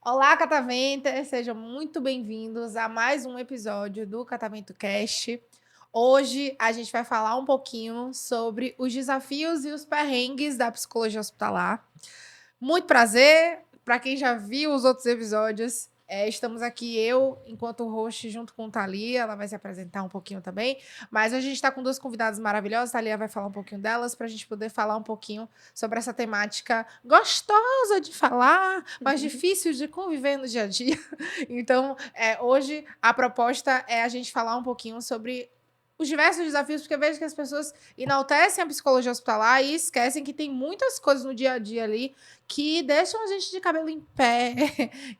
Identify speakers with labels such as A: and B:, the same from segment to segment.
A: Olá, Cataventes! Sejam muito bem-vindos a mais um episódio do Catavento Cast. Hoje a gente vai falar um pouquinho sobre os desafios e os perrengues da psicologia hospitalar. Muito prazer! Para quem já viu os outros episódios, estamos aqui eu, enquanto host, junto com Thalia. Ela vai se apresentar um pouquinho também. Mas a gente está com duas convidadas maravilhosas. A Thalia vai falar um pouquinho delas, para a gente poder falar um pouquinho sobre essa temática gostosa de falar, mas difícil de conviver no dia a dia. Então, hoje, a proposta é a gente falar um pouquinho sobre os diversos desafios, porque eu vejo que as pessoas enaltecem a psicologia hospitalar e esquecem que tem muitas coisas no dia a dia ali que deixam a gente de cabelo em pé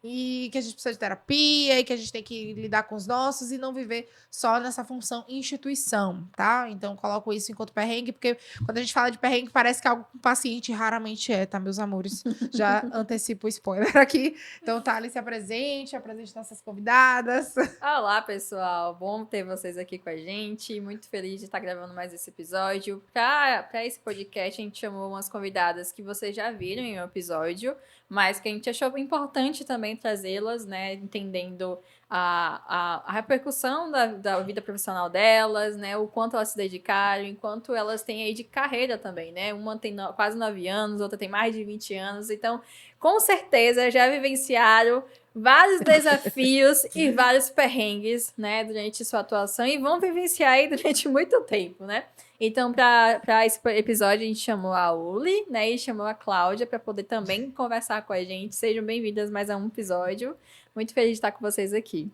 A: e que a gente precisa de terapia e que a gente tem que lidar com os nossos e não viver só nessa função instituição, tá? Então, coloco isso enquanto perrengue, porque quando a gente fala de perrengue, parece que é algo que o paciente raramente tá, meus amores? Já antecipo o spoiler aqui. Então, Thali, se apresente nossas convidadas.
B: Olá, pessoal. Bom ter vocês aqui com a gente. Muito feliz de estar gravando mais esse episódio. Para esse podcast, a gente chamou umas convidadas que vocês já viram em um episódio, mas que a gente achou importante também trazê-las, né? Entendendo a repercussão da vida profissional delas, né? O quanto elas se dedicaram, enquanto elas têm aí de carreira também, né? Uma tem quase 9 anos, outra tem mais de 20 anos. Então, com certeza, já vivenciaram vários desafios e vários perrengues, né, durante sua atuação e vão vivenciar aí durante muito tempo, né? Então, para esse episódio, a gente chamou a Uli, né, e chamou a Cláudia para poder também conversar com a gente. Sejam bem-vindas mais a um episódio. Muito feliz de estar com vocês aqui.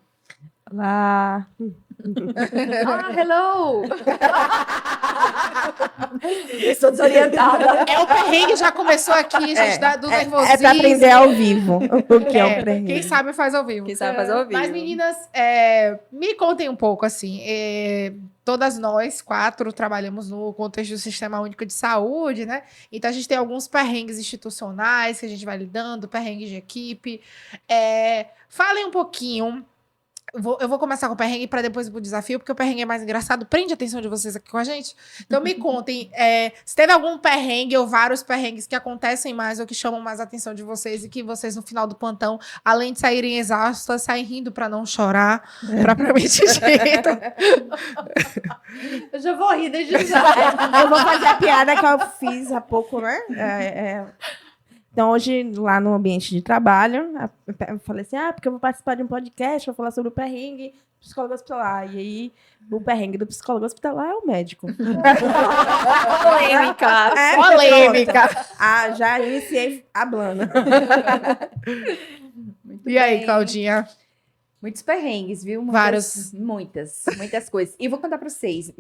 C: Olá!
B: Hello!
C: Estou desorientada.
A: O perrengue já começou aqui, gente, do nervosismo.
C: É para aprender ao vivo o que é o perrengue.
A: Quem sabe faz ao vivo.
B: Quem sabe faz ao vivo.
A: Mas, meninas, me contem um pouco, assim, todas nós, 4, trabalhamos no contexto do Sistema Único de Saúde, né? Então, a gente tem alguns perrengues institucionais que a gente vai lidando, perrengues de equipe. Falem um pouquinho. Eu vou começar com o perrengue para depois ir pro desafio, porque o perrengue é mais engraçado. Prende a atenção de vocês aqui com a gente. Então, me contem, se teve algum perrengue ou vários perrengues que acontecem mais ou que chamam mais a atenção de vocês e que vocês, no final do plantão, além de saírem exaustas, saem rindo para não chorar, propriamente dito.
C: Eu já vou rir desde já. Eu vou fazer a piada que eu fiz há pouco, né? Então, hoje, lá no ambiente de trabalho, eu falei assim, porque eu vou participar de um podcast, vou falar sobre o perrengue do psicólogo hospitalar. E aí, o perrengue do psicólogo hospitalar é o médico.
B: Polêmica!
A: Polêmica!
C: Já iniciei hablando.
A: E aí, Claudinha?
D: Muitos perrengues, viu? Muitas coisas. E vou contar para vocês.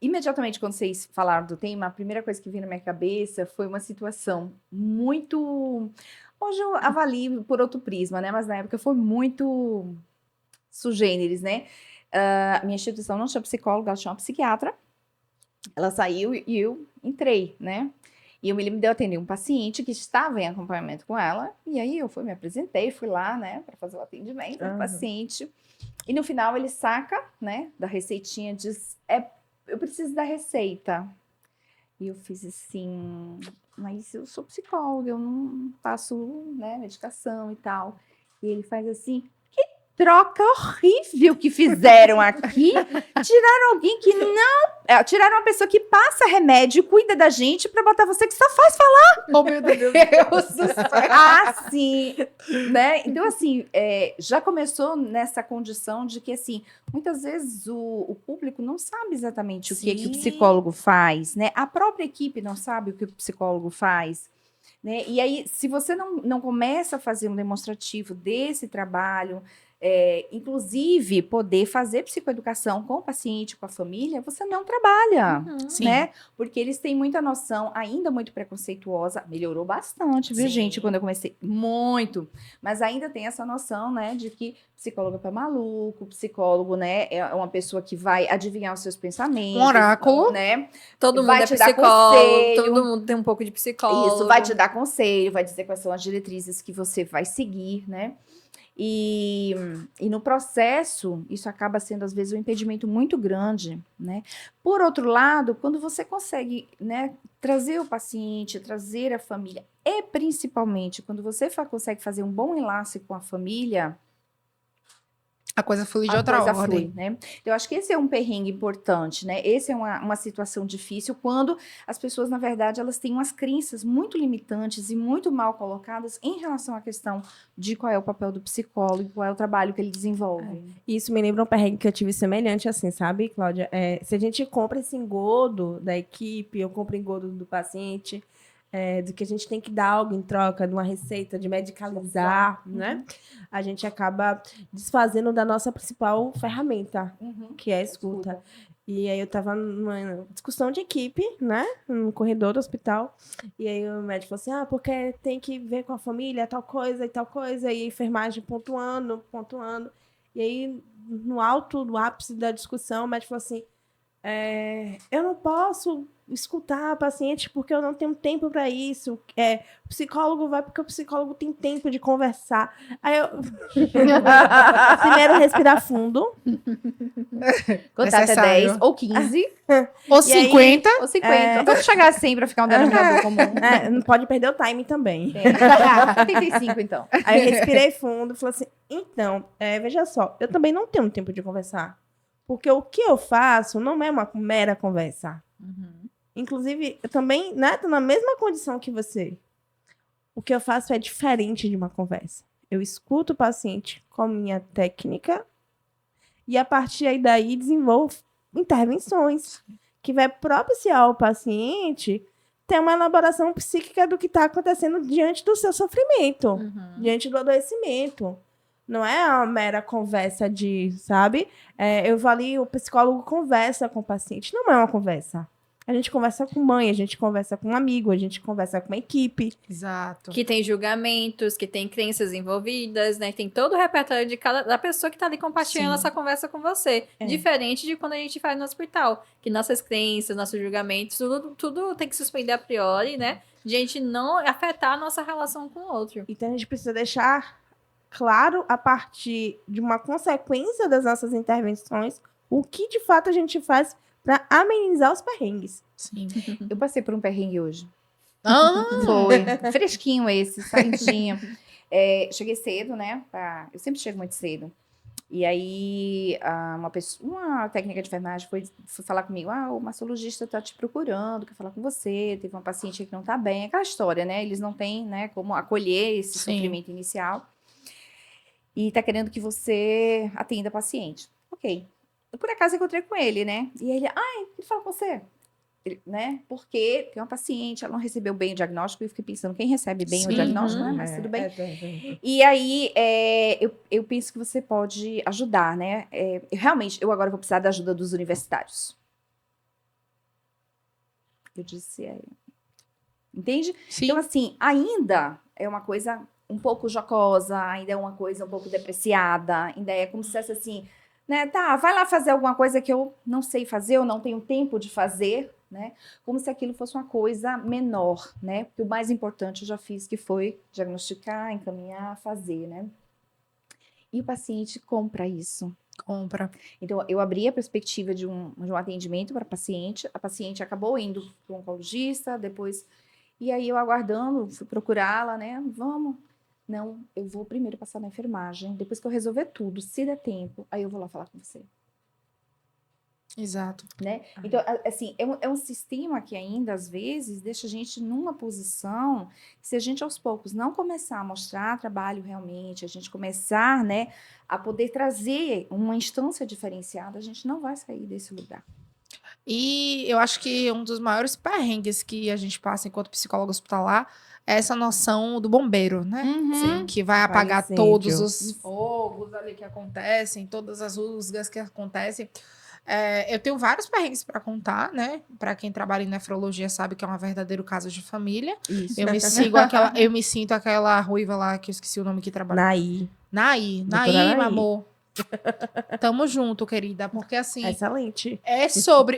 D: Imediatamente, quando vocês falaram do tema, a primeira coisa que veio na minha cabeça foi uma situação muito... Hoje eu avalio por outro prisma, né? Mas na época foi muito sugêneres, né? A minha instituição não tinha psicóloga, ela tinha uma psiquiatra. Ela saiu e eu entrei, né? E eu me lembro de eu atender um paciente que estava em acompanhamento com ela. E aí eu me apresentei, fui lá, né? Para fazer o atendimento do paciente. E no final ele saca, né? Da receitinha, diz... eu preciso da receita. E eu fiz assim, mas eu sou psicóloga, eu não faço, né, medicação e tal. E ele faz assim, que troca horrível que fizeram aqui. Tiraram alguém que não... tiraram uma pessoa que passa remédio, cuida da gente, pra botar você que só faz falar.
A: Oh, meu Deus do céu.
D: Sim. Né? Então, assim, já começou nessa condição de que, assim, muitas vezes o público não sabe exatamente o que o psicólogo faz, né? A própria equipe não sabe o que o psicólogo faz, né? E aí, se você não começa a fazer um demonstrativo desse trabalho, inclusive poder fazer psicoeducação com o paciente, com a família, você não trabalha, né? Porque eles têm muita noção, ainda muito preconceituosa, melhorou bastante, viu, gente, quando eu comecei, muito, mas ainda tem essa noção, né, de que psicólogo é pra maluco, psicólogo, né, é uma pessoa que vai adivinhar os seus pensamentos.
A: Um oráculo.
D: Né?
B: Todo mundo
D: vai
B: é
D: te dar
B: psicólogo,
D: conselho.
B: todo mundo tem um pouco de psicólogo.
D: Isso, vai te dar conselho, vai dizer quais são as diretrizes que você vai seguir, né? E no processo, isso acaba sendo, às vezes, um impedimento muito grande, né? Por outro lado, quando você consegue, né, trazer o paciente, trazer a família E principalmente, quando você consegue fazer um bom enlace com a família,
A: A coisa flui de
D: a
A: outra
D: coisa
A: ordem.
D: flui, né? Eu acho que esse é um perrengue importante, né? Esse é uma situação difícil quando as pessoas, na verdade, elas têm umas crenças muito limitantes e muito mal colocadas em relação à questão de qual é o papel do psicólogo, qual é o trabalho que ele desenvolve.
C: Isso me lembra um perrengue que eu tive semelhante assim, sabe, Cláudia? Se a gente compra esse engodo da equipe, eu compro engodo do paciente, do que a gente tem que dar algo em troca de uma receita, de medicalizar, né? A gente acaba desfazendo da nossa principal ferramenta, que é a escuta. E aí eu tava numa discussão de equipe, né? No corredor do hospital. E aí o médico falou assim, porque tem que ver com a família, tal coisa e tal coisa. E a enfermagem pontuando. E aí, no alto, no ápice da discussão, o médico falou assim, eu não posso escutar a paciente porque eu não tenho tempo para isso. O psicólogo vai porque o psicólogo tem tempo de conversar. Aí eu... Primeiro, respirar fundo.
D: Contar até
A: Necessário.
D: 10 ou 15
A: Ou
C: E
A: 50.
D: ou 50. Vamos chegar a 100 para ficar um denominador comum.
C: Não pode perder o time também.
D: 75, então.
C: Aí eu respirei fundo e falei assim, então, veja só, eu também não tenho tempo de conversar. Porque o que eu faço não é uma mera conversa. Inclusive, eu também, né, tô na mesma condição que você. O que eu faço é diferente de uma conversa. Eu escuto o paciente com a minha técnica e, a partir daí, desenvolvo intervenções que vai propiciar ao paciente ter uma elaboração psíquica do que está acontecendo diante do seu sofrimento, diante do adoecimento. Não é uma mera conversa sabe? Eu vou ali, o psicólogo conversa com o paciente. Não é uma conversa. A gente conversa com mãe, a gente conversa com um amigo, a gente conversa com uma equipe.
A: Exato.
B: Que tem julgamentos, que tem crenças envolvidas, né? Tem todo o repertório da pessoa que tá ali compartilhando
A: Sim.
B: essa conversa com você. Diferente de quando a gente faz no hospital. Que nossas crenças, nossos julgamentos, tudo tem que suspender a priori, né? De a gente não afetar a nossa relação com o outro.
C: Então a gente precisa deixar claro, a partir de uma consequência das nossas intervenções, o que de fato a gente faz para amenizar os perrengues.
A: Sim.
D: Eu passei por um perrengue hoje.
A: Ah,
D: Foi. Fresquinho esse, saidinho. Cheguei cedo, né? Eu sempre chego muito cedo. E aí, uma técnica de enfermagem foi falar comigo. O mastologista tá te procurando, quer falar com você. Teve uma paciente que não tá bem. Aquela história, né? Eles não têm, né, como acolher esse sofrimento inicial. E tá querendo que você atenda a paciente. Ok. Eu, por acaso, encontrei com ele, né? E ele, ele fala com você. Né? Porque tem uma paciente, ela não recebeu bem o diagnóstico, e eu fiquei pensando, quem recebe bem o diagnóstico, né? Mas tudo bem. E aí, eu penso que você pode ajudar, né? Eu agora vou precisar da ajuda dos universitários. Eu disse, entende?
A: sim.
D: Então, assim, ainda é uma coisa um pouco jocosa, ainda é uma coisa um pouco depreciada, ainda é como se fosse assim, né? Tá, vai lá fazer alguma coisa que eu não sei fazer, eu não tenho tempo de fazer, né? Como se aquilo fosse uma coisa menor, né? Porque o mais importante eu já fiz, que foi diagnosticar, encaminhar, fazer, né? E o paciente compra isso.
A: Compra.
D: Então, eu abri a perspectiva de um atendimento para a paciente acabou indo para um oncologista, depois... E aí, eu aguardando, fui procurá-la, né? Vamos. Não, eu vou primeiro passar na enfermagem, depois que eu resolver tudo, se der tempo, aí eu vou lá falar com você.
A: Exato.
D: Né? Então, assim, é um sistema que ainda, às vezes, deixa a gente numa posição, se a gente, aos poucos, não começar a mostrar trabalho realmente, a gente começar, né, a poder trazer uma instância diferenciada, a gente não vai sair desse lugar.
A: E eu acho que um dos maiores perrengues que a gente passa enquanto psicólogo hospitalar é essa noção do bombeiro, né?
D: Sim.
A: Que vai apagar
C: incêndio.
A: todos os fogos ali que acontecem, todas as rusgas que acontecem. Eu tenho vários perrengues para contar, né? Para quem trabalha em nefrologia sabe que é um verdadeiro caso de família.
C: Isso.
A: Eu me sinto aquela ruiva lá que eu esqueci o nome que trabalha.
C: Naí.
A: Naí, meu amor. Tamo junto, querida, porque assim,
C: Excelente.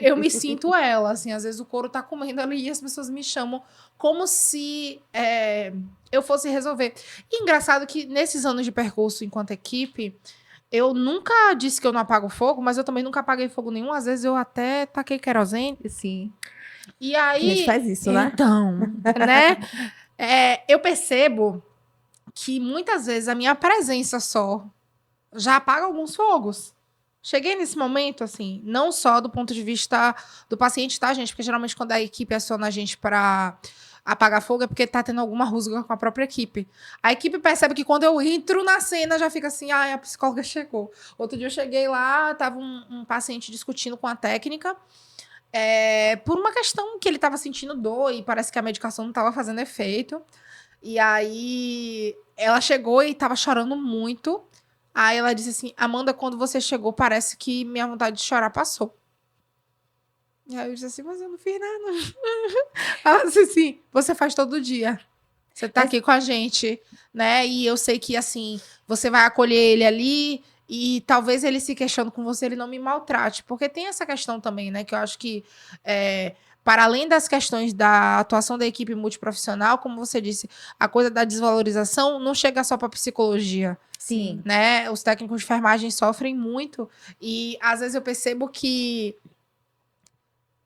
A: eu me sinto ela, assim, às vezes o couro tá comendo ali e as pessoas me chamam como se eu fosse resolver. E engraçado que nesses anos de percurso enquanto equipe, eu nunca disse que eu não apago fogo, mas eu também nunca apaguei fogo nenhum, às vezes eu até taquei querosene.
D: Sim.
A: E
C: A
A: aí...
C: gente faz isso, né?
A: Então, né? Eu percebo que muitas vezes a minha presença só já apaga alguns fogos. Cheguei nesse momento, assim, não só do ponto de vista do paciente, tá, gente? Porque geralmente quando a equipe aciona a gente para apagar fogo é porque tá tendo alguma rusga com a própria equipe. A equipe percebe que quando eu entro na cena já fica assim, a psicóloga chegou. Outro dia eu cheguei lá, tava um paciente discutindo com a técnica por uma questão que ele tava sentindo dor e parece que a medicação não tava fazendo efeito. E aí ela chegou e tava chorando muito. Aí ela disse assim, Amanda, quando você chegou, parece que minha vontade de chorar passou. E aí eu disse assim, mas eu não fiz nada. Ela disse assim, você faz todo dia. Você tá aqui com a gente, né? E eu sei que, assim, você vai acolher ele ali e talvez ele se queixando com você, ele não me maltrate. Porque tem essa questão também, né? Que eu acho que, para além das questões da atuação da equipe multiprofissional, como você disse, a coisa da desvalorização não chega só para psicologia.
D: Sim.
A: Né? Os técnicos de enfermagem sofrem muito. E, às vezes, eu percebo que...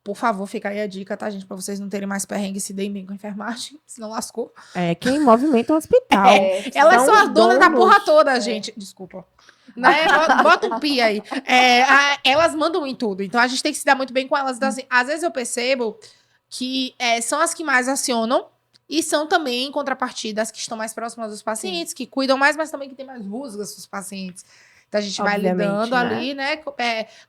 A: Por favor, fica aí a dica, tá, gente? Pra vocês não terem mais perrengue, se deem bem com a enfermagem, senão lascou.
C: Quem movimenta o hospital.
A: Elas são as donas da
C: donos.
A: porra toda, gente. Desculpa. Né? Bota um pi aí. Elas mandam em tudo, então a gente tem que se dar muito bem com elas. Então, assim, às vezes eu percebo que são as que mais acionam e são também, em contrapartida, as que estão mais próximas dos pacientes, que cuidam mais, mas também que tem mais rusgas dos pacientes. Então, a gente vai lidando ali, né,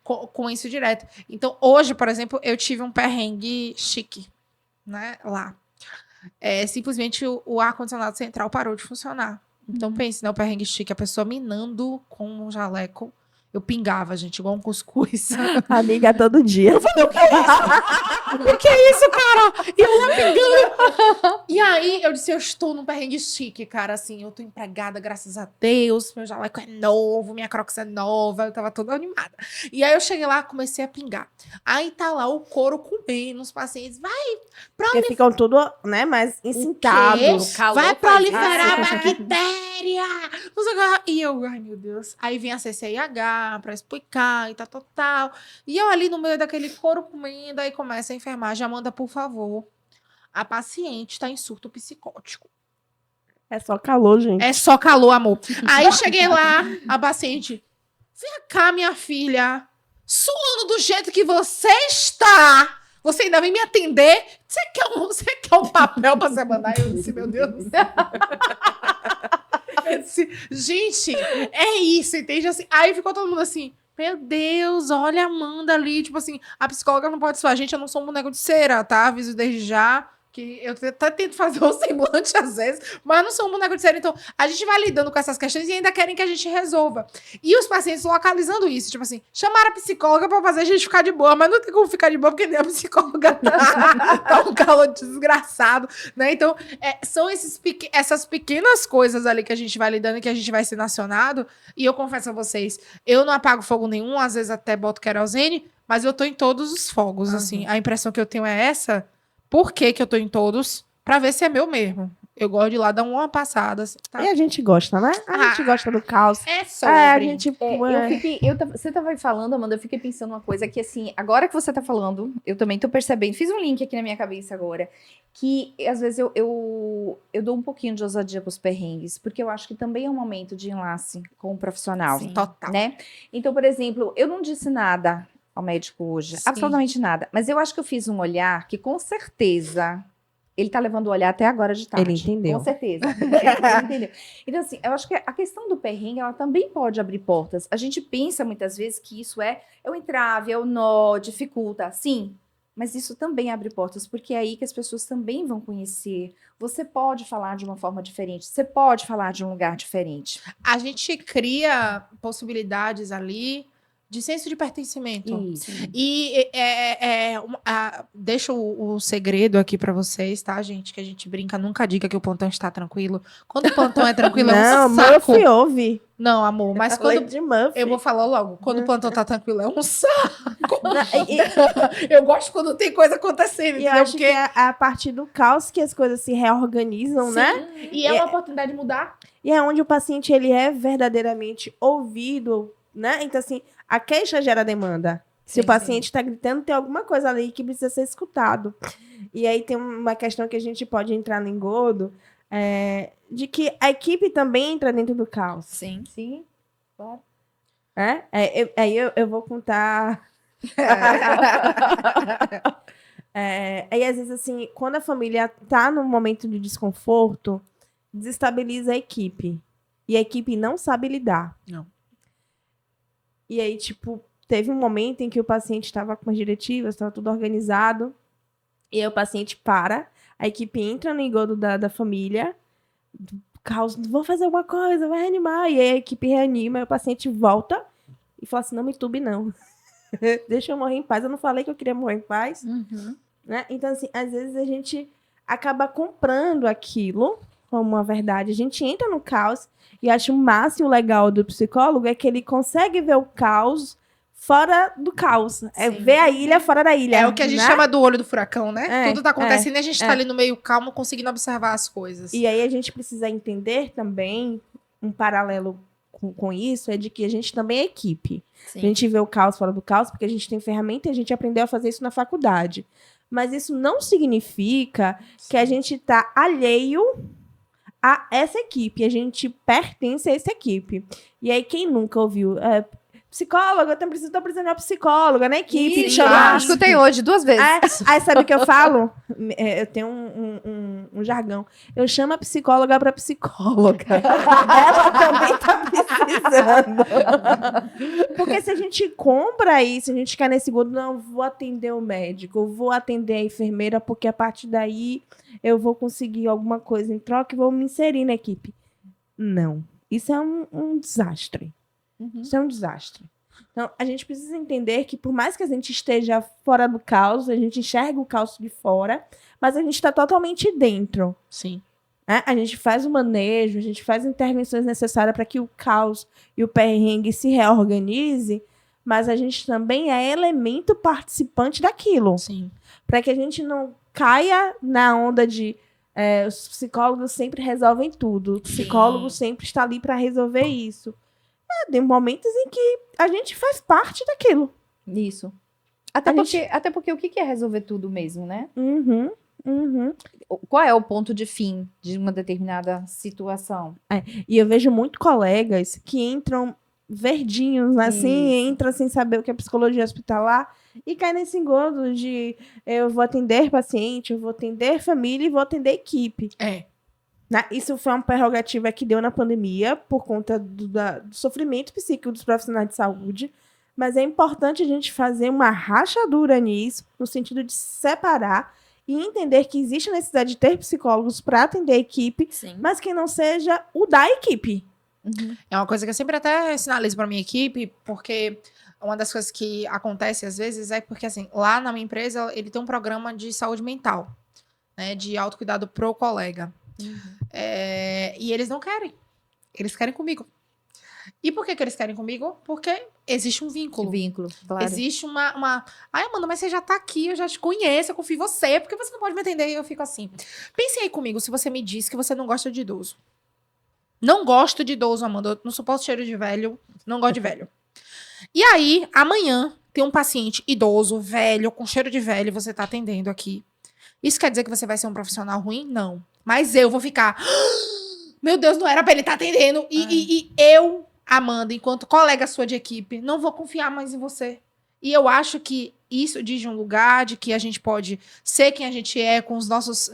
A: com isso direto. Então, hoje, por exemplo, eu tive um perrengue chique, né, lá. Simplesmente o ar-condicionado central parou de funcionar. Então, pense, né, o perrengue chique, a pessoa minando com um jaleco. Eu pingava, gente, igual um cuscuz.
C: Amiga, todo dia.
A: Eu falei, o que é isso? O que é isso, cara? E eu lá pingando. E aí, eu disse, eu estou num perrengue chique, cara, assim, eu tô empregada, graças a Deus, meu jaleco é novo, minha Crocs é nova, eu tava toda animada. E aí, eu cheguei lá, comecei a pingar. Aí, tá lá o couro comendo, os pacientes, vai
C: Porque ficam tudo, né, mais incitados.
A: vai proliferar a bactéria. Não sei o que. E eu, ai, meu Deus. Aí vem a CCIH pra explicar e tal. E eu ali no meio daquele couro comendo, aí começa a enfermagem. Amanda, por favor, a paciente tá em surto psicótico.
C: É só calor, gente.
A: É só calor, amor. Aí cheguei lá, a paciente, vem cá, minha filha, suando do jeito que você está. Você ainda vem me atender? Você quer um papel pra você mandar? Eu disse, meu Deus do céu. Eu disse, gente, é isso, entende? Assim, aí ficou todo mundo assim, meu Deus, olha a Amanda ali. Tipo assim, a psicóloga não pode suar. Gente, eu não sou um boneco de cera, tá? Aviso desde já. Que eu até tento fazer o semblante às vezes, mas não sou um boneco de cera. Então, a gente vai lidando com essas questões e ainda querem que a gente resolva. E os pacientes localizando isso. Tipo assim, chamaram a psicóloga pra fazer a gente ficar de boa, mas não tem como ficar de boa porque nem a psicóloga tá um calor desgraçado, né? Então, são essas pequenas coisas ali que a gente vai lidando e que a gente vai sendo acionado. E eu confesso a vocês, eu não apago fogo nenhum, às vezes até boto querosene, mas eu tô em todos os fogos, assim. A impressão que eu tenho é essa. Por que eu tô em todos? Pra ver se é meu mesmo. Eu gosto de ir lá dar uma passada. Assim, tá?
C: E a gente gosta, né? A gente gosta do caos.
A: É sobre.
C: A gente...
D: Você tava falando, Amanda, eu fiquei pensando uma coisa que, assim, agora que você tá falando, eu também tô percebendo, fiz um link aqui na minha cabeça agora, que às vezes eu dou um pouquinho de ousadia pros perrengues, porque eu acho que também é um momento de enlace com o profissional.
A: Sim, total.
D: Né? Então, por exemplo, eu não disse nada ao médico hoje, absolutamente nada, mas eu acho que eu fiz um olhar que, com certeza... Ele tá levando o olhar até agora de tarde.
C: Ele entendeu.
D: Com certeza. Ele entendeu. Então, assim, eu acho que a questão do perrengue, ela também pode abrir portas. A gente pensa, muitas vezes, que isso é o entrave, é o nó, dificulta. Sim, mas isso também abre portas, porque é aí que as pessoas também vão conhecer. Você pode falar de uma forma diferente. Você pode falar de um lugar diferente.
A: A gente cria possibilidades ali de senso de pertencimento.
D: Isso.
A: E deixo o segredo aqui pra vocês, tá, gente? Que a gente brinca, nunca diga que o plantão está tranquilo. Quando o plantão é tranquilo, é um saco.
C: Murphy ouve.
A: Não, amor, mas quando...
C: de Murphy.
A: Eu vou falar logo. Quando o plantão tá tranquilo, é um saco. Eu gosto quando tem coisa acontecendo.
C: E eu acho que é a partir do caos que as coisas se reorganizam, né?
A: E é uma oportunidade de mudar.
C: E é onde o paciente ele é verdadeiramente ouvido, né? Então, assim, a queixa gera demanda. Se o
A: Sim,
C: paciente está gritando, tem alguma coisa ali que precisa ser escutado. E aí tem uma questão que a gente pode entrar no engodo, de que a equipe também entra dentro do caos.
B: Sim.
D: Sim, claro.
C: Aí eu vou contar. Aí, às vezes, assim, quando a família tá num momento de desconforto, desestabiliza a equipe. E a equipe não sabe lidar.
A: Não.
C: E aí, tipo, teve um momento em que o paciente estava com as diretivas, estava tudo organizado. E aí o paciente para, a equipe entra no engodo da família, caos, vou fazer alguma coisa, vai reanimar. E aí a equipe reanima, e o paciente volta e fala assim, não me tube não. Deixa eu morrer em paz. Eu não falei que eu queria morrer em paz.
B: Uhum.
C: Né? Então, assim, às vezes a gente acaba comprando aquilo como uma verdade. A gente entra no caos e acho o máximo legal do psicólogo é que ele consegue ver o caos fora do caos. É
B: Sim.
C: ver a ilha fora da ilha.
A: É o que a gente
C: né?
A: chama do olho do furacão, né? Tudo tá acontecendo e a gente tá
C: é.
A: ali no meio calmo, conseguindo observar as coisas.
C: E aí a gente precisa entender também, um paralelo com isso, é de que a gente também é equipe.
B: Sim.
C: A gente vê o caos fora do caos, porque a gente tem ferramenta e a gente aprendeu a fazer isso na faculdade. Mas isso não significa que a gente tá alheio a essa equipe. A gente pertence a essa equipe. E aí, quem nunca ouviu... psicóloga, eu tô precisando de uma psicóloga na equipe.
D: Escutei hoje 2 vezes.
C: Aí sabe o que eu falo? Eu tenho um jargão. Eu chamo a psicóloga pra psicóloga. Ela também tá precisando. Porque se a gente compra isso, a gente quer nesse gosto, não, vou atender o médico, eu vou atender a enfermeira, porque a partir daí eu vou conseguir alguma coisa em troca e vou me inserir na equipe. Não. Isso é um desastre. Isso é um desastre. Então, a gente precisa entender que, por mais que a gente esteja fora do caos, a gente enxerga o caos de fora, mas a gente está totalmente dentro.
A: Sim.
C: Né? A gente faz o manejo, a gente faz intervenções necessárias para que o caos e o perrengue se reorganize, mas a gente também é elemento participante daquilo.
A: Sim.
C: Para que a gente não caia na onda de os psicólogos sempre resolvem tudo. O psicólogo sempre está ali para resolver isso. Tem momentos em que a gente faz parte daquilo.
D: Isso. Até porque o que é resolver tudo mesmo, né? Qual é o ponto de fim de uma determinada situação?
C: E eu vejo muito colegas que entram verdinhos, assim, entram sem saber o que é psicologia hospitalar e caem nesse engodo de eu vou atender paciente, eu vou atender família e vou atender equipe. Isso foi uma prerrogativa que deu na pandemia por conta do sofrimento psíquico dos profissionais de saúde, mas é importante a gente fazer uma rachadura nisso, no sentido de separar e entender que existe a necessidade de ter psicólogos para atender a equipe, mas que não seja o da equipe.
A: É uma coisa que eu sempre até sinalizo para minha equipe, porque uma das coisas que acontece às vezes é porque, assim, lá na minha empresa, ele tem um programa de saúde mental, né, de autocuidado pro colega. E eles não querem. Eles querem comigo. E por que eles querem comigo? Porque existe um vínculo.
D: Claro.
A: Existe uma... Ai, Amanda, mas você já tá aqui, eu já te conheço, eu confio em você, por que você não pode me atender? E eu fico assim. Pense aí comigo, se você me diz que você não gosta de idoso. Não gosto de idoso, Amanda. Eu não suporto cheiro de velho. Não gosto de velho. E aí, amanhã, tem um paciente idoso, velho, com cheiro de velho, você tá atendendo aqui. Isso quer dizer que você vai ser um profissional ruim? Não. Mas eu vou ficar... Meu Deus, não era pra ele estar atendendo. E eu, Amanda, enquanto colega sua de equipe, não vou confiar mais em você. E eu acho que isso diz de um lugar de que a gente pode ser quem a gente é, com os nossos...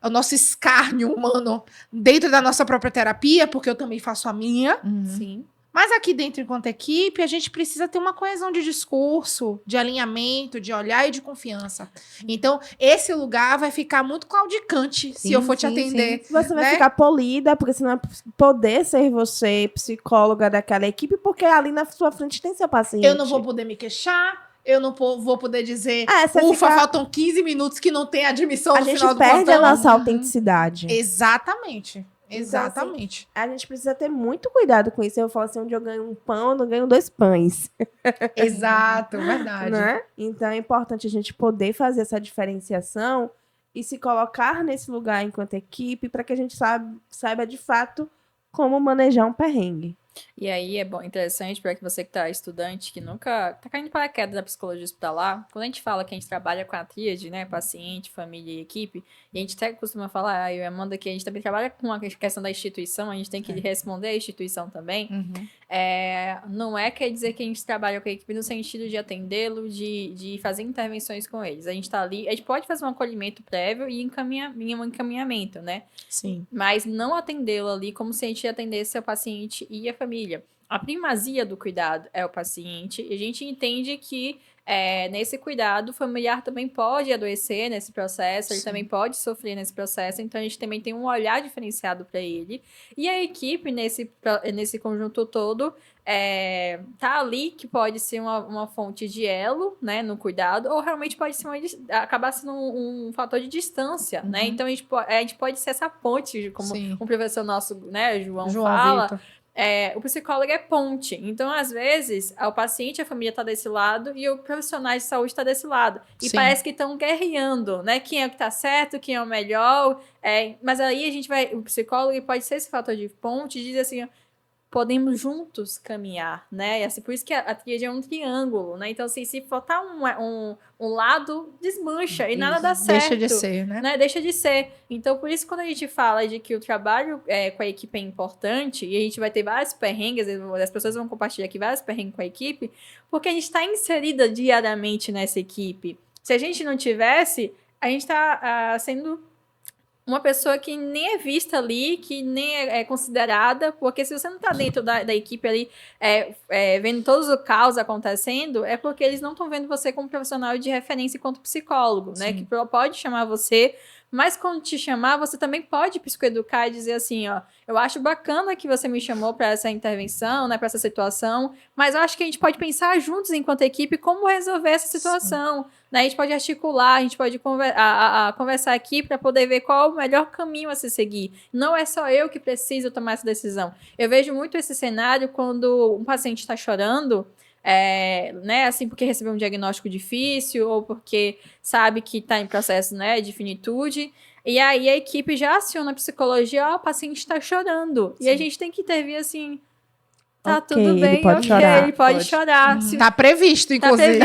A: o nosso escárnio humano dentro da nossa própria terapia, porque eu também faço a minha.
B: Sim.
A: Mas aqui dentro, enquanto equipe, a gente precisa ter uma coesão de discurso, de alinhamento, de olhar e de confiança. Então, esse lugar vai ficar muito claudicante se eu for te atender.
C: Você vai
A: né?
C: ficar polida, porque você não vai poder ser você, psicóloga daquela equipe, porque ali na sua frente tem seu paciente.
A: Eu não vou poder me queixar, eu não vou poder dizer,
C: ufa,
A: faltam 15 minutos que não tem admissão
C: a
A: no
C: gente
A: final do
C: perde
A: plantão.
C: a nossa autenticidade.
A: Exatamente.
C: Então,
A: Exatamente.
C: Assim, a gente precisa ter muito cuidado com isso. Eu falo assim, onde eu ganho um pão, eu não ganho 2 pães.
A: Exato, verdade.
C: Né? Então é importante a gente poder fazer essa diferenciação e se colocar nesse lugar enquanto equipe para que a gente saiba de fato como manejar um perrengue.
B: E aí é bom, interessante para que você que está estudante, que nunca está caindo para a queda da psicologia hospitalar, quando a gente fala que a gente trabalha com a tríade, né, paciente, família e equipe, e a gente até costuma falar, eu e a Amanda, que a gente também trabalha com a questão da instituição, a gente tem que responder à instituição também. Não quer dizer que a gente trabalha com a equipe no sentido de atendê-lo, de fazer intervenções com eles. A gente está ali, a gente pode fazer um acolhimento prévio e um encaminhamento, né?
A: Sim.
B: Mas não atendê-lo ali como se a gente atendesse o paciente e a família. A primazia do cuidado é o paciente, e a gente entende que nesse cuidado, o familiar também pode adoecer nesse processo, ele também pode sofrer nesse processo, então a gente também tem um olhar diferenciado para ele. E a equipe, nesse conjunto todo, tá ali que pode ser uma fonte de elo, né, no cuidado, ou realmente pode ser acabar sendo um fator de distância, né? Então a gente pode ser essa ponte, como um professor nosso, né, João fala.
A: Vitor.
B: O psicólogo é ponte. Então, às vezes, o paciente e a família tá desse lado e o profissional de saúde está desse lado. E parece que estão guerreando, né? Quem é o que tá certo, quem é o melhor. Mas aí o psicólogo pode ser esse fator de ponte e dizer assim, podemos juntos caminhar, né? E assim, por isso que a tríade é um triângulo, né? Então, assim, se faltar um lado, desmancha e nada dá certo.
A: Deixa de ser, né?
B: Deixa de ser. Então, por isso, quando a gente fala de que o trabalho com a equipe é importante, e a gente vai ter vários perrengues, as pessoas vão compartilhar aqui vários perrengues com a equipe, porque a gente está inserida diariamente nessa equipe. Se a gente não tivesse, a gente está sendo uma pessoa que nem é vista ali, que nem é considerada, porque se você não tá dentro da equipe ali, vendo todos o caos acontecendo, é porque eles não estão vendo você como profissional de referência enquanto psicólogo, né? Que pode chamar você, mas quando te chamar, você também pode psicoeducar e dizer assim, ó, eu acho bacana que você me chamou para essa intervenção, né, para essa situação, mas eu acho que a gente pode pensar juntos enquanto equipe como resolver essa situação, né? A gente pode articular, a gente pode conversar aqui para poder ver qual é o melhor caminho a se seguir. Não é só eu que preciso tomar essa decisão. Eu vejo muito esse cenário quando um paciente está chorando, né, assim, porque recebeu um diagnóstico difícil ou porque sabe que está em processo, né, de finitude, e aí a equipe já aciona a psicologia, o paciente está chorando, e a gente tem que intervir assim, tá tudo bem,
C: ele pode chorar.
B: ele pode chorar.
A: Tá previsto, inclusive.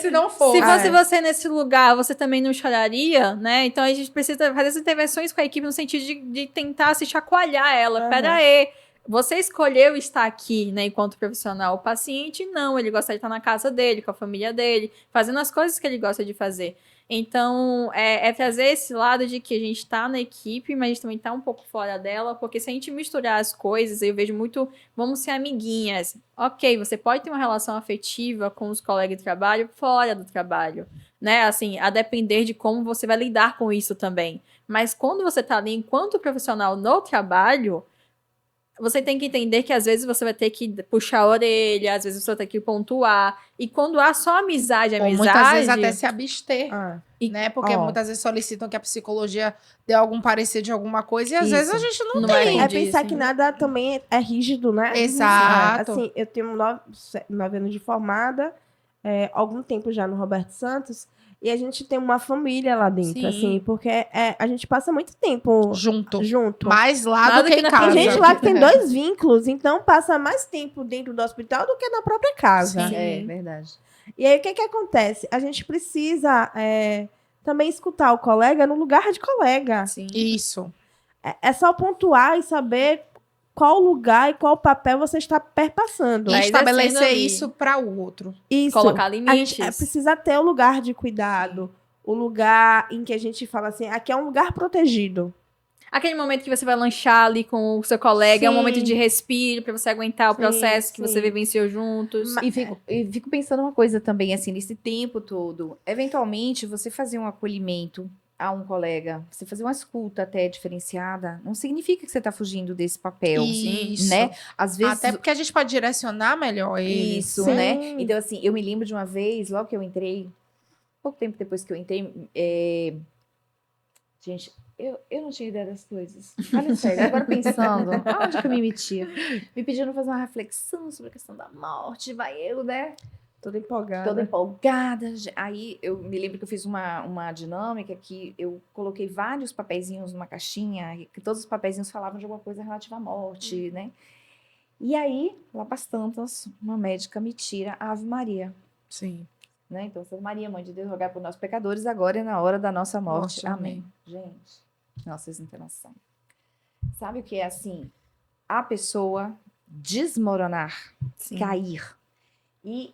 B: Se não fosse. Se fosse você nesse lugar, você também não choraria, né? Então a gente precisa fazer essas intervenções com a equipe no sentido de tentar se chacoalhar ela. Pera aí, você escolheu estar aqui, né, enquanto profissional. O paciente, não. Ele gosta de estar na casa dele, com a família dele, fazendo as coisas que ele gosta de fazer. Então, trazer esse lado de que a gente tá na equipe, mas a gente também tá um pouco fora dela, porque se a gente misturar as coisas, eu vejo muito, vamos ser amiguinhas. Ok, você pode ter uma relação afetiva com os colegas de trabalho fora do trabalho, né? Assim, a depender de como você vai lidar com isso também. Mas quando você tá ali enquanto profissional no trabalho, você tem que entender que às vezes você vai ter que puxar a orelha, às vezes você vai ter que pontuar. E quando há só amizade...
A: Ou muitas vezes até se abster, né? Porque
C: Ó.
A: muitas vezes solicitam que a psicologia dê algum parecer de alguma coisa e às
C: Isso.
A: vezes a gente não
B: Não
A: tem.
B: é
C: É pensar
B: disso.
C: que nada também é rígido, né?
A: Exato.
C: Assim, eu tenho 9 anos de formada, algum tempo já no Roberto Santos, e a gente tem uma família lá dentro,
B: Sim.
C: assim, porque a gente passa muito tempo
A: Junto.
C: Mas
A: Mais lá
B: Nada
A: do que
B: que
A: em
B: na
A: casa.
C: tem gente lá que tem 2 vínculos, então passa mais tempo dentro do hospital do que na própria casa.
B: Sim.
D: É verdade.
C: E aí, o que acontece? A gente precisa também escutar o colega no lugar de colega.
B: Sim.
A: Isso.
C: É só pontuar e saber qual lugar e qual papel você está perpassando.
A: E
B: Tá
A: estabelecer
B: exercendo ali.
A: isso para o outro.
C: Isso.
B: Colocar
C: A gente
B: limites.
C: precisa ter o lugar de cuidado. O lugar em que a gente fala assim, aqui é um lugar protegido.
B: Aquele momento que você vai lanchar ali com o seu colega, é um
C: Sim.
B: momento de respiro para você aguentar o
C: Sim,
B: processo que
C: sim.
B: você vivenciou juntos.
D: E fico pensando uma coisa também, assim, nesse tempo todo. Eventualmente, você fazer um acolhimento a um colega, você fazer uma escuta até diferenciada, não significa que você está fugindo desse papel,
A: Isso.
D: né? Às vezes...
A: Até porque a gente pode direcionar melhor ele.
D: Isso,
C: Sim.
D: né? Então, assim, eu me lembro de uma vez, logo que eu entrei, pouco tempo depois que eu entrei, gente, eu não tinha ideia das coisas. Olha sério, agora pensando, aonde que eu me metia? Me pediram fazer uma reflexão sobre a questão da morte, vai eu, né?
C: Toda empolgada.
D: toda empolgada. Aí eu me lembro que eu fiz uma dinâmica que eu coloquei vários papeizinhos numa caixinha, e que todos os papeizinhos falavam de alguma coisa relativa à morte, né? E aí, lá para as tantas, uma médica me tira a Ave Maria.
A: Sim.
D: Né? Então, Santa Maria, Mãe de Deus, rogai por nós pecadores, agora e na hora da nossa morte.
A: Nossa,
D: Amém. Gente, nossa, vocês não têm noção. Sabe o que é assim? A pessoa desmoronar,
B: Sim.
D: cair e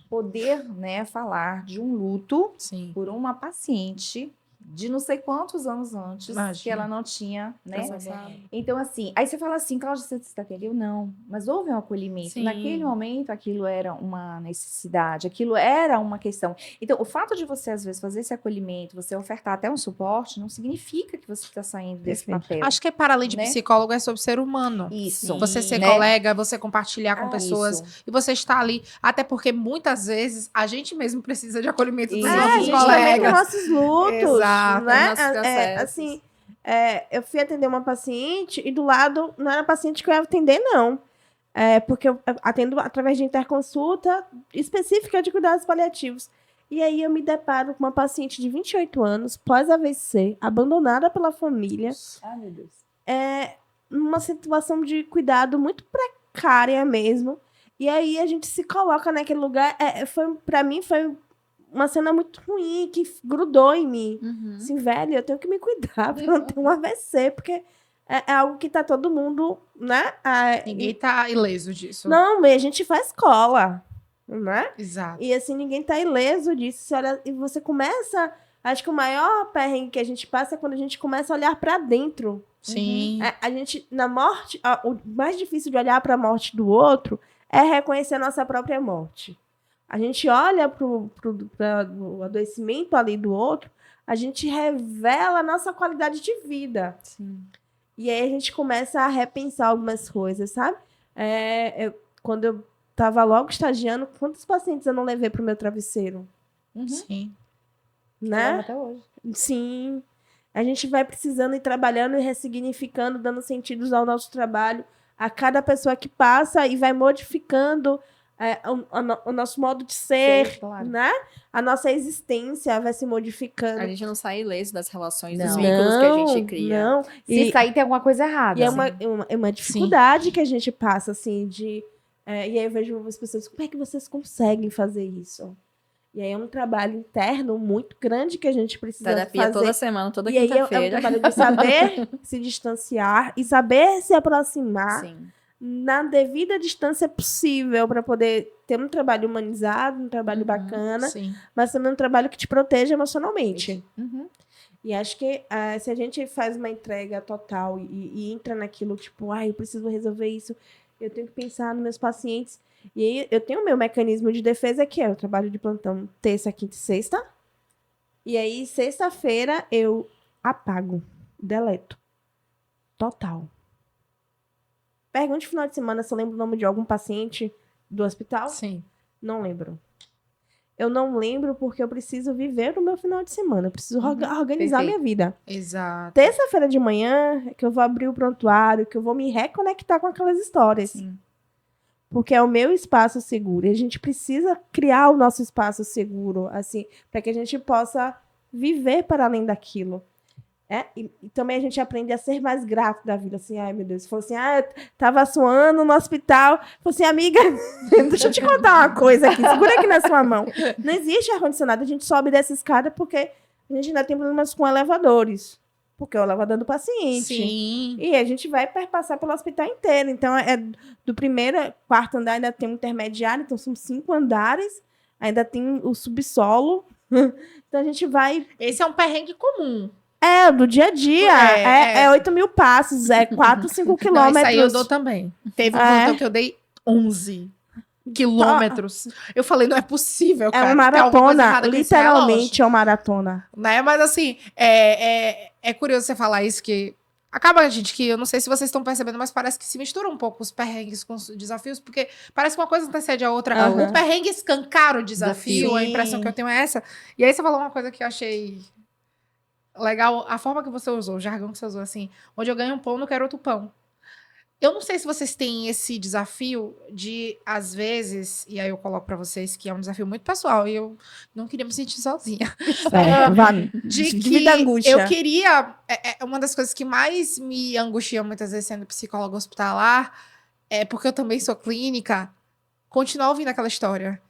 D: poder, né, falar de um luto
A: Sim.
D: por uma paciente de não sei quantos anos antes
A: Imagina.
D: que ela não tinha, né?
B: Processado.
D: Então, assim, aí você fala assim, Cláudia, você atendeu? Não, mas houve um acolhimento.
B: Sim.
D: Naquele momento, aquilo era uma necessidade, aquilo era uma questão. Então, o fato de você, às vezes, fazer esse acolhimento, você ofertar até um suporte, não significa que você está saindo desse
C: Perfeito.
D: papel.
A: Acho que para além de
D: Né?
A: psicólogo é sobre ser humano.
D: Isso.
A: Você ser
D: né?
A: colega, você compartilhar com pessoas
D: Isso.
A: e você estar ali. Até porque muitas vezes a gente mesmo precisa de acolhimento dos
D: Isso.
C: A
A: nossos
C: gente também tem
A: colegas.
C: nossos lutos,
A: Exato,
C: né?
B: nossos processos.
C: Assim, eu fui atender uma paciente e do lado não era a paciente que eu ia atender, não. Porque eu atendo através de interconsulta específica de cuidados paliativos. E aí eu me deparo com uma paciente de 28 anos, pós-AVC, abandonada pela família,
D: Ai, meu Deus.
C: numa situação de cuidado muito precária mesmo. E aí a gente se coloca naquele lugar. Para mim foi uma cena muito ruim que grudou em mim.
B: Uhum.
C: Assim, velho, eu tenho que me cuidar pra não ter um AVC, porque é algo que tá todo mundo, né?
A: Ninguém tá ileso disso.
C: Não, e a gente faz cola, né?
A: Exato.
C: E assim, ninguém tá ileso disso. Você olha, e você começa. Acho que o maior perrengue que a gente passa é quando a gente começa a olhar pra dentro.
A: Sim.
C: A gente, na morte, o mais difícil de olhar pra morte do outro é reconhecer a nossa própria morte. A gente olha para o adoecimento ali do outro, a gente revela a nossa qualidade de vida.
B: Sim.
C: E aí a gente começa a repensar algumas coisas, sabe? Quando eu estava logo estagiando, quantos pacientes eu não levei para o meu travesseiro?
D: Uhum.
A: Sim.
C: Né?
D: Até hoje.
C: Sim. A gente vai precisando ir trabalhando e ressignificando, dando sentidos ao nosso trabalho, a cada pessoa que passa e vai modificando o nosso modo de ser,
D: Claro.
C: né? A nossa existência vai se modificando.
B: A gente não sai ileso das relações, dos
D: Não.
B: vínculos que a gente cria.
C: Não.
D: Se sair, tem alguma coisa errada.
C: E é
D: assim.
C: uma dificuldade que a gente passa, assim, e aí eu vejo as pessoas, como é que vocês conseguem fazer isso? E aí é um trabalho interno muito grande que a gente precisa
B: Terapia
C: fazer.
B: toda semana, toda
C: E aí é um
B: quinta-feira.
C: trabalho de saber se distanciar e saber se aproximar
B: Sim.
C: na devida distância possível para poder ter um trabalho humanizado, um trabalho bacana,
A: Sim.
C: mas também um trabalho que te proteja emocionalmente.
D: Uhum.
C: E acho que se a gente faz uma entrega total e entra naquilo, tipo, eu preciso resolver isso, eu tenho que pensar nos meus pacientes. E aí eu tenho o meu mecanismo de defesa, que é o trabalho de plantão terça, quinta e sexta. E aí, sexta-feira, eu apago, deleto. Total. Pergunte no final de semana se eu lembro o nome de algum paciente do hospital.
A: Sim.
C: Não lembro. Eu não lembro porque eu preciso viver o meu final de semana. Eu preciso organizar
D: perfeito.
C: minha vida.
A: Exato.
C: Terça-feira de manhã é que eu vou abrir o prontuário, que eu vou me reconectar com aquelas histórias.
B: Sim.
C: Porque é o meu espaço seguro. E a gente precisa criar o nosso espaço seguro, assim, para que a gente possa viver para além daquilo. E também a gente aprende a ser mais grato da vida. Assim, ai meu Deus. Falou assim, tava suando no hospital. Falou assim, amiga, deixa eu te contar uma coisa aqui. Segura aqui na sua mão. Não existe ar-condicionado. A gente sobe dessa escada porque a gente ainda tem problemas com elevadores. Porque é o elevador do paciente.
A: Sim.
C: E a gente vai perpassar pelo hospital inteiro. Então, do primeiro, quarto andar, ainda tem um intermediário. Então, são 5 andares. Ainda tem o subsolo. Então, a gente vai...
A: Esse é um perrengue comum.
C: Do dia a dia. É 8 mil passos. É 4, 5
A: Não,
C: quilômetros.
A: isso aí eu dou também. Teve um plantão que eu dei 11 quilômetros. Eu falei, não é possível,
C: É
A: cara.
C: uma
A: tem alguma coisa
C: maratona.
A: errada com esse
C: Literalmente é uma maratona.
A: relógio, né? Mas assim, é curioso você falar isso, que acaba, gente, que eu não sei se vocês estão percebendo, mas parece que se mistura um pouco os perrengues com os desafios, porque parece que uma coisa antecede a outra.
C: Aham.
A: O perrengue escancara o desafio,
C: Sim.
A: a impressão que eu tenho é essa. E aí você falou uma coisa que eu achei legal, a forma que você usou, o jargão que você usou, assim, onde eu ganho um pão, não quero outro pão. Eu não sei se vocês têm esse desafio de, às vezes, e aí eu coloco pra vocês que é um desafio muito pessoal, e eu não queria me sentir sozinha. De que
C: Divida a angústia.
A: eu queria. Uma das coisas que mais me angustia muitas vezes sendo psicóloga hospitalar, porque eu também sou clínica, continuar ouvindo aquela história.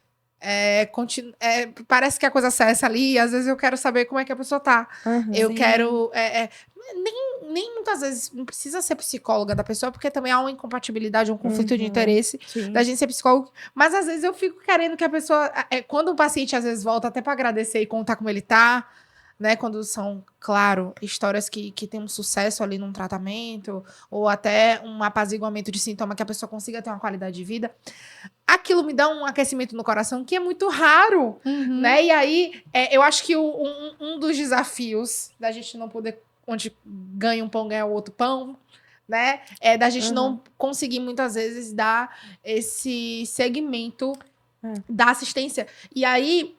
A: Parece que a coisa cessa ali, e às vezes eu quero saber como é que a pessoa tá. Eu
B: Sim.
A: quero. Nem muitas vezes não precisa ser psicóloga da pessoa, porque também há uma incompatibilidade, um conflito de interesse
C: Sim.
A: da gente ser psicólogo. Mas às vezes eu fico querendo que a pessoa. Quando o paciente às vezes volta até para agradecer e contar como ele tá, né? Quando são, claro, histórias que têm um sucesso ali num tratamento, ou até um apaziguamento de sintoma que a pessoa consiga ter uma qualidade de vida. Aquilo me dá um aquecimento no coração que é muito raro, né? E aí, eu acho que um dos desafios da gente não poder, onde ganha um pão, ganha o outro pão, né? É da gente não conseguir, muitas vezes, dar esse segmento da assistência. E aí,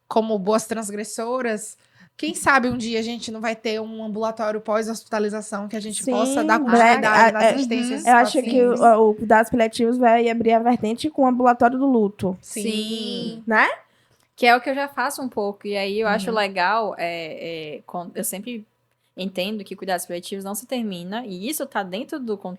A: como boas transgressoras, quem sabe um dia a gente não vai ter um ambulatório pós-hospitalização que a gente
C: Sim,
A: possa dar
C: breve.
A: continuidade na assistência.
C: Eu acho que o cuidados paliativos vai abrir a vertente com o ambulatório do luto,
B: Sim.
C: né?
B: Que é o que eu já faço um pouco. E aí eu acho legal, eu sempre entendo que cuidados paliativos não se termina, e isso tá dentro do como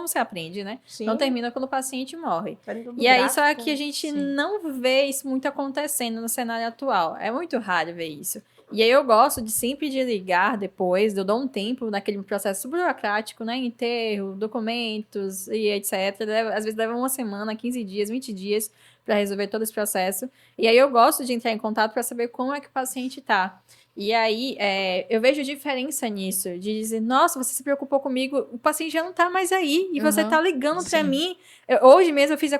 B: você aprende, né?
C: Sim.
B: Não termina quando o paciente morre. E aí, só que a gente não vê isso muito acontecendo no cenário atual. É muito raro ver isso. E aí eu gosto de sempre de ligar depois, eu dou um tempo naquele processo burocrático, né? Enterro, documentos e etc. Às vezes leva uma semana, 15 dias, 20 dias para resolver todo esse processo. E aí eu gosto de entrar em contato para saber como é que o paciente tá. E aí, eu vejo diferença nisso, de dizer, nossa, você se preocupou comigo, o paciente já não tá mais aí, e você tá ligando pra mim. Hoje mesmo eu fiz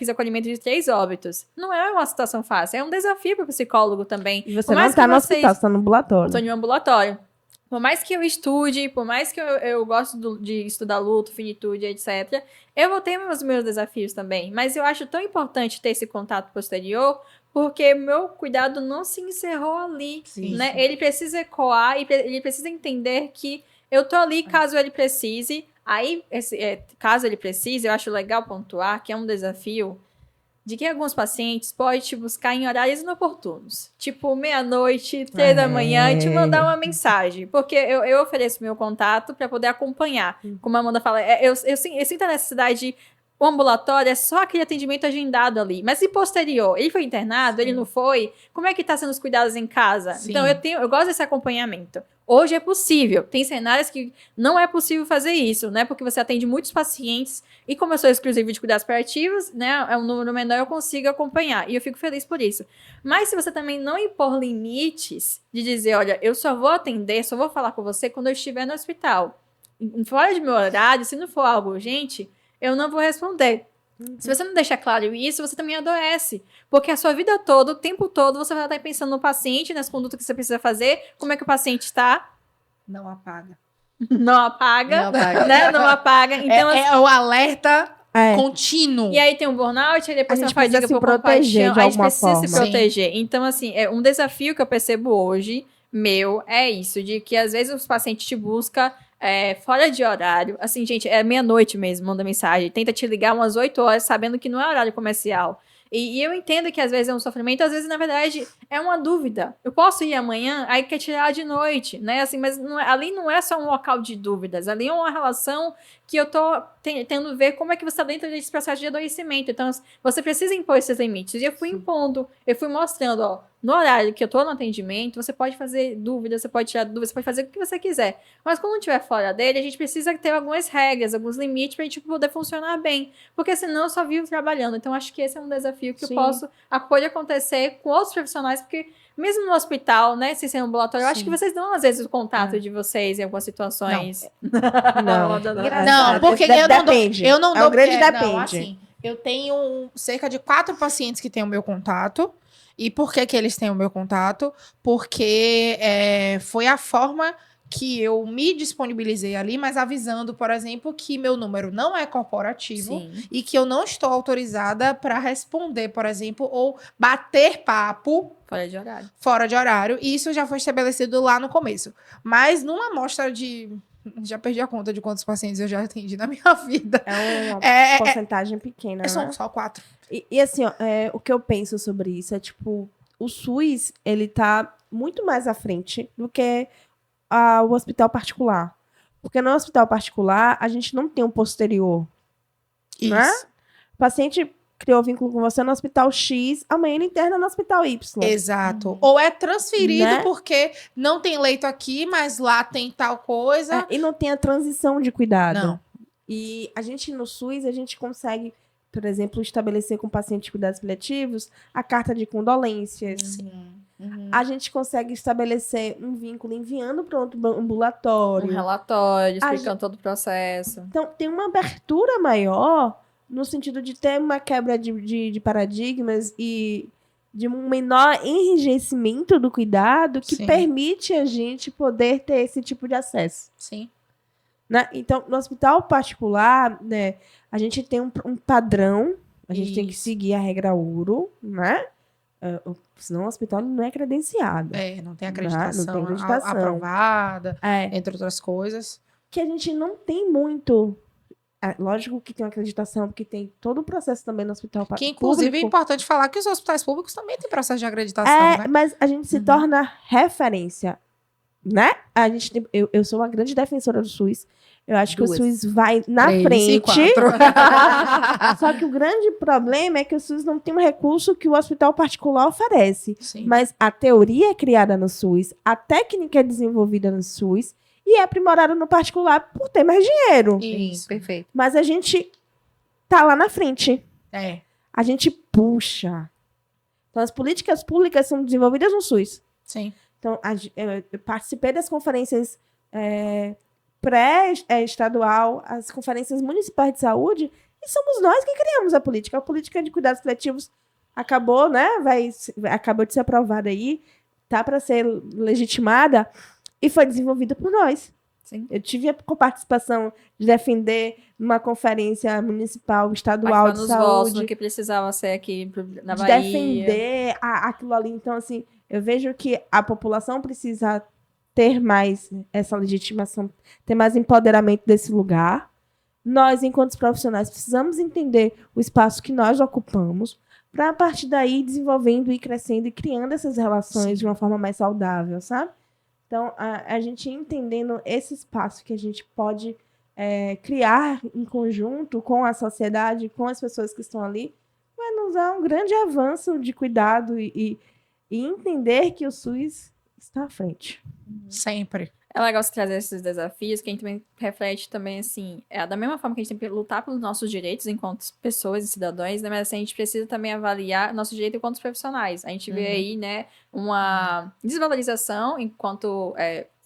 B: acolhimento de 3 óbitos. Não é uma situação fácil, é um desafio pro psicólogo também.
C: E você não tá no hospital, você tá no ambulatório.
B: Eu tô em um ambulatório. Por mais que eu estude, por mais que eu gosto de estudar luto, finitude, etc., eu vou ter os meus desafios também. Mas eu acho tão importante ter esse contato posterior, porque meu cuidado não se encerrou ali, né? Ele precisa ecoar e ele precisa entender que eu tô ali caso ele precise. Aí, caso ele precise, eu acho legal pontuar que é um desafio de que alguns pacientes podem te buscar em horários inoportunos. Tipo, meia-noite, 3 da manhã, e te mandar uma mensagem. Porque eu ofereço meu contato para poder acompanhar. Como a Amanda fala, eu sinto a necessidade de... O ambulatório é só aquele atendimento agendado ali. Mas e posterior? Ele foi internado? Ele não foi? Como é que tá sendo os cuidados em casa?
A: Sim.
B: Então, eu gosto desse acompanhamento. Hoje é possível. Tem cenários que não é possível fazer isso, né? Porque você atende muitos pacientes. E como eu sou exclusivo de cuidados paliativos, né? É um número menor, eu consigo acompanhar. E eu fico feliz por isso. Mas se você também não impor limites de dizer, olha, eu só vou atender, só vou falar com você quando eu estiver no hospital. Fora de meu horário, se não for algo urgente, eu não vou responder. Se você não deixar claro isso, você também adoece. Porque a sua vida toda, o tempo todo, você vai estar pensando no paciente, nas condutas que você precisa fazer, como é que o paciente está.
A: Não apaga.
B: Não apaga, né? Não apaga. Então,
A: é o alerta contínuo.
B: E aí tem um burnout, aí depois
C: A
B: você
C: gente
B: faz
C: precisa se
B: por
C: proteger
B: compaixão.
C: de
B: A gente
C: alguma
B: precisa se
C: forma.
B: proteger. Então, assim, um desafio que eu percebo hoje, é isso, de que às vezes os pacientes te buscam fora de horário. Assim, gente, é meia-noite mesmo, manda mensagem. Tenta te ligar umas 8 horas, sabendo que não é horário comercial. E eu entendo que às vezes é um sofrimento, às vezes, na verdade, é uma dúvida. Eu posso ir amanhã, aí quer tirar de noite, né? Assim, mas ali não é só um local de dúvidas, ali é uma relação que eu tô tentando ver como é que você está dentro desse processo de adoecimento. Então, você precisa impor esses limites. E eu fui impondo, eu fui mostrando, ó, no horário que eu tô no atendimento, você pode fazer dúvidas, você pode tirar dúvidas, você pode fazer o que você quiser. Mas quando estiver fora dele, a gente precisa ter algumas regras, alguns limites pra gente poder funcionar bem. Porque senão eu só vivo trabalhando. Então, acho que esse é um desafio que pode acontecer com outros profissionais, porque mesmo no hospital, né, sem ser um ambulatório, eu acho que vocês dão, às vezes, o contato de vocês em algumas situações.
A: Não, porque eu não dou...
C: É um grande depende.
A: Não, assim, eu tenho cerca de 4 pacientes que têm o meu contato. E por que eles têm o meu contato? Porque foi a forma que eu me disponibilizei ali, mas avisando, por exemplo, que meu número não é corporativo
B: Sim.
A: e que eu não estou autorizada para responder, por exemplo, ou bater papo
B: Fora de horário.
A: fora de horário. E isso já foi estabelecido lá no começo. Mas numa amostra de... Já perdi a conta de quantos pacientes eu já atendi na minha vida.
C: É uma
A: É,
C: porcentagem pequena,
A: são
C: né?
A: só 4.
C: E assim, ó, o que eu penso sobre isso é, tipo, o SUS, ele tá muito mais à frente do que o hospital particular. Porque no hospital particular, a gente não tem um posterior.
A: Isso.
C: Né? O paciente criou vínculo com você no hospital X, amanhã ele interna no hospital Y.
A: Exato. Ou é transferido
C: Né?
A: porque não tem leito aqui, mas lá tem tal coisa.
C: E não tem a transição de cuidado.
A: Não.
C: E a gente, no SUS, a gente consegue, por exemplo, estabelecer com o paciente de cuidados paliativos a carta de condolências. A gente consegue estabelecer um vínculo enviando para outro ambulatório.
B: Um relatório, explicando todo o processo.
C: Então, tem uma abertura maior no sentido de ter uma quebra de paradigmas e de um menor enrijecimento do cuidado que
A: Sim.
C: permite a gente poder ter esse tipo de acesso.
A: Sim.
C: Né? Então, no hospital particular, né, a gente tem um padrão, a gente tem que
A: Isso.
C: seguir a regra ouro, né? Senão o hospital não é credenciado.
A: Não tem acreditação,
C: Não tem acreditação.
A: aprovada,
C: É,
A: entre outras coisas.
C: que a gente não tem muito. Lógico que tem uma acreditação, porque tem todo o processo também no hospital
A: Que, inclusive, é
C: público.
A: importante falar que os hospitais públicos também têm processo de acreditação, né?
C: Mas a gente se
A: Uhum.
C: torna referência, né? A gente eu sou uma grande defensora do SUS. Eu acho que o
D: Duas.
C: SUS vai na
A: 3 e
C: frente.
A: 4.
C: Só que o grande problema é que o SUS não tem um recurso que o hospital particular oferece.
A: Sim.
C: Mas a teoria é criada no SUS, a técnica é desenvolvida no SUS e é aprimorada no particular por ter mais dinheiro.
A: Isso.
D: Perfeito.
C: Mas a gente tá lá na frente.
A: É.
C: A gente puxa. Então, as políticas públicas são desenvolvidas no SUS.
A: Sim.
C: Então, eu participei das conferências pré-estadual, as conferências municipais de saúde, e somos nós que criamos a política. A política de cuidados paliativos acabou, né? Acabou de ser aprovada aí, tá para ser legitimada, e foi desenvolvida por nós.
B: Sim.
C: Eu tive a participação de defender numa conferência municipal, estadual
B: Participar
C: de
B: nos
C: saúde,
B: votos, no que precisava ser aqui na
C: de
B: Bahia.
C: defender aquilo ali. Então, assim, eu vejo que a população precisa ter mais essa legitimação, ter mais empoderamento desse lugar. Nós, enquanto profissionais, precisamos entender o espaço que nós ocupamos para, a partir daí, desenvolvendo e crescendo e criando essas relações de uma forma mais saudável, sabe? Então, a gente entendendo esse espaço que a gente pode criar em conjunto com a sociedade, com as pessoas que estão ali, vai nos dar um grande avanço de cuidado e entender que o SUS está à frente.
A: Sempre.
B: É legal você trazer esses desafios, que a gente também reflete também, assim, da mesma forma que a gente tem que lutar pelos nossos direitos enquanto pessoas e cidadãos, né, mas assim, a gente precisa também avaliar nosso direito enquanto profissionais. A gente vê aí, né, uma desvalorização enquanto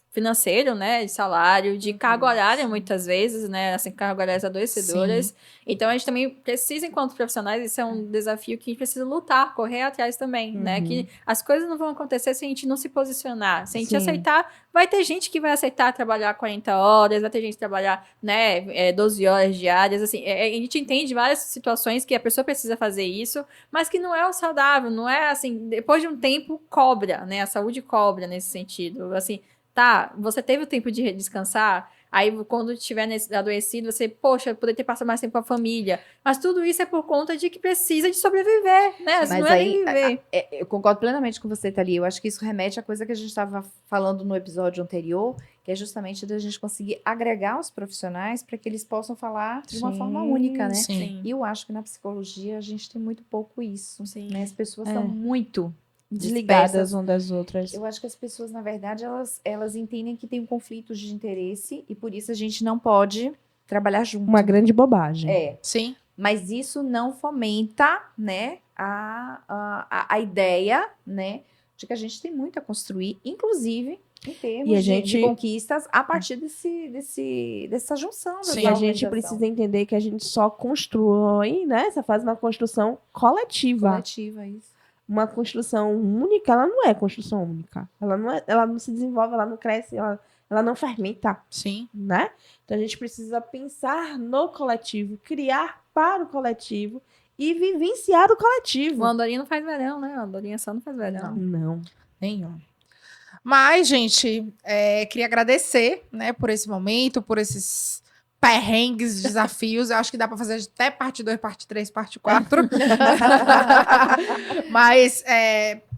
B: financeiro, né, de salário, de carga horária, muitas vezes, né, assim, carga horárias adoecedoras. Então, a gente também precisa, enquanto profissionais, isso é um desafio que a gente precisa lutar, correr atrás também, né, que as coisas não vão acontecer se a gente não se posicionar. Se a gente aceitar, vai ter gente que vai aceitar trabalhar 40 horas, vai ter gente que trabalhar, né, 12 horas diárias, assim, a gente entende várias situações que a pessoa precisa fazer isso, mas que não é o saudável, não é, assim, depois de um tempo, cobra, né, a saúde cobra nesse sentido, assim, tá, você teve o tempo de descansar, aí quando estiver adoecido, você, poxa, poder ter passado mais tempo com a família. Mas tudo isso é por conta de que precisa de sobreviver, né?
D: Mas
B: não é
D: aí,
B: nem viver.
D: eu concordo plenamente com você, Thalia. Eu acho que isso remete à coisa que a gente estava falando no episódio anterior, que é justamente da gente conseguir agregar os profissionais para que eles possam falar de uma forma única, né?
A: Sim.
D: E eu acho que na psicologia a gente tem muito pouco isso,
B: Sim.
D: né? As pessoas são muito
C: Desligadas
D: dispersas.
C: umas das outras.
D: Eu acho que as pessoas, na verdade, elas entendem que tem um conflito de interesse e por isso a gente não pode trabalhar junto.
C: Uma grande bobagem.
A: Sim.
D: Mas isso não fomenta, né, a ideia, né, de que a gente tem muito a construir, inclusive em termos de conquistas a partir dessa junção.
A: Sim.
C: E a gente precisa entender que a gente só constrói, né? Você faz uma construção coletiva.
D: Coletiva, isso.
C: Uma construção única, ela não é construção única. Ela não se desenvolve, ela não cresce, ela não fermenta,
A: Sim.
C: né? Então a gente precisa pensar no coletivo, criar para o coletivo e vivenciar o coletivo.
B: O andorinha não faz verão, né? O andorinha só não faz verão.
C: Não.
A: Nenhum. Mas, gente, queria agradecer, né, por esse momento, por esses perrengues, desafios. Eu acho que dá para fazer até parte 2, parte 3, parte 4. Mas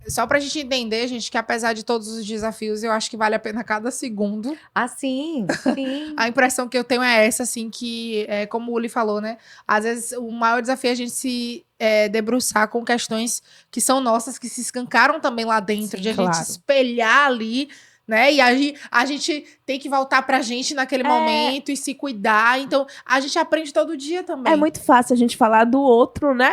A: só pra gente entender, gente, que apesar de todos os desafios, eu acho que vale a pena cada segundo.
D: Ah, sim, sim.
A: A impressão que eu tenho é essa, assim, que, como o Uli falou, né? Às vezes o maior desafio é a gente se debruçar com questões que são nossas, que se escancaram também lá dentro,
C: Sim,
A: de a
C: claro.
A: gente espelhar ali, né? E a gente tem que voltar pra gente naquele momento e se cuidar. Então, a gente aprende todo dia também.
C: É muito fácil a gente falar do outro, né?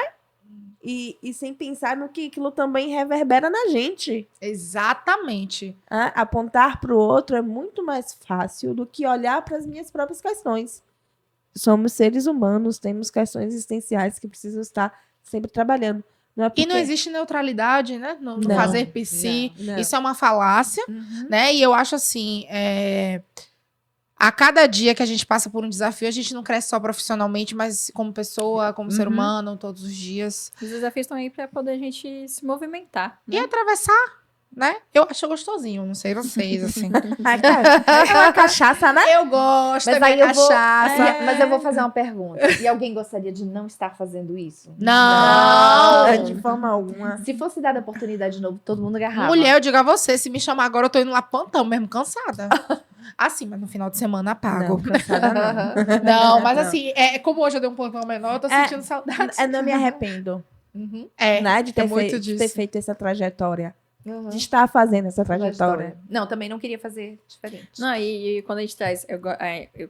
C: E sem pensar no que aquilo também reverbera na gente.
A: Exatamente.
C: Apontar para o outro é muito mais fácil do que olhar para as minhas próprias questões. Somos seres humanos, temos questões existenciais que precisam estar sempre trabalhando. Não é
A: E não
C: porque-
A: existe neutralidade, né? No
C: Não,
A: fazer PC.
C: não.
A: Isso é uma falácia,
D: Uhum.
A: né? E eu acho assim, a cada dia que a gente passa por um desafio, a gente não cresce só profissionalmente, mas como pessoa, como ser
D: Uhum.
A: humano, todos os dias.
B: Os desafios estão aí pra poder a gente se movimentar.
A: E
B: Né?
A: atravessar, né? Eu acho gostosinho, não sei vocês, assim.
C: Ai, cara, é uma cachaça, né?
A: Eu gosto,
D: Mas
A: é
D: aí
A: minha
D: eu vou,
A: cachaça.
D: mas eu vou fazer uma pergunta. E alguém gostaria de não estar fazendo isso?
A: Não!
C: De forma alguma.
D: Se fosse dada a oportunidade de novo, todo mundo agarrava.
A: Mulher, eu digo a você, se me chamar agora, eu tô indo lá plantão mesmo, cansada. Assim, mas no final de semana pago.
C: Não, cansada não.
A: Não, mas
C: Não.
A: assim, como hoje eu dei um plantão menor, eu tô sentindo saudade.
C: Não me arrependo,
A: Uhum.
C: né? De ter,
A: muito
C: de ter
A: disso.
C: feito essa trajetória.
D: Uhum.
C: De estar fazendo essa trajetória.
D: Não, também não queria fazer diferente.
B: Não, e quando a gente traz,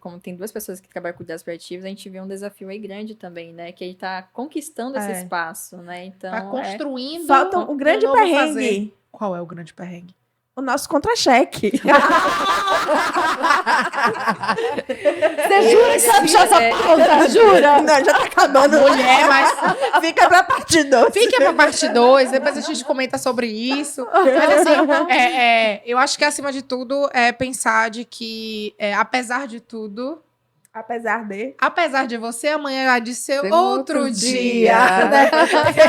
B: como tem duas pessoas que trabalham com cuidados paliativos, a gente vê um desafio aí grande também, né? Que a gente tá conquistando esse espaço, né? Então,
A: Tá construindo.
C: Falta um grande
A: novo
C: perrengue.
A: fazer. Qual é o grande perrengue?
C: O nosso contra-cheque.
D: Você jura que vai puxar essa pauta? Jura?
C: Não, já tá acabando.
A: Mulher, mas
C: Fica pra parte 2.
A: fica pra parte 2, depois a gente comenta sobre isso. Mas assim, eu acho que acima de tudo é pensar de que, apesar de tudo, apesar de você, amanhã há de ser
D: Tem
A: outro
D: outro
A: dia.
D: dia.
A: Né?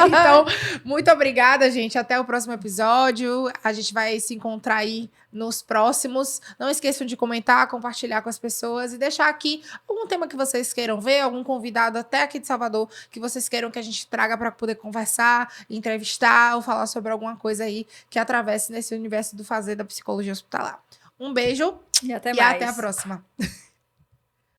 A: Então, muito obrigada, gente. Até o próximo episódio. A gente vai se encontrar aí nos próximos. Não esqueçam de comentar, compartilhar com as pessoas e deixar aqui algum tema que vocês queiram ver, algum convidado até aqui de Salvador que vocês queiram que a gente traga para poder conversar, entrevistar ou falar sobre alguma coisa aí que atravesse nesse universo do fazer da psicologia hospitalar. Um beijo
B: e até
A: e
B: mais.
A: até a próxima.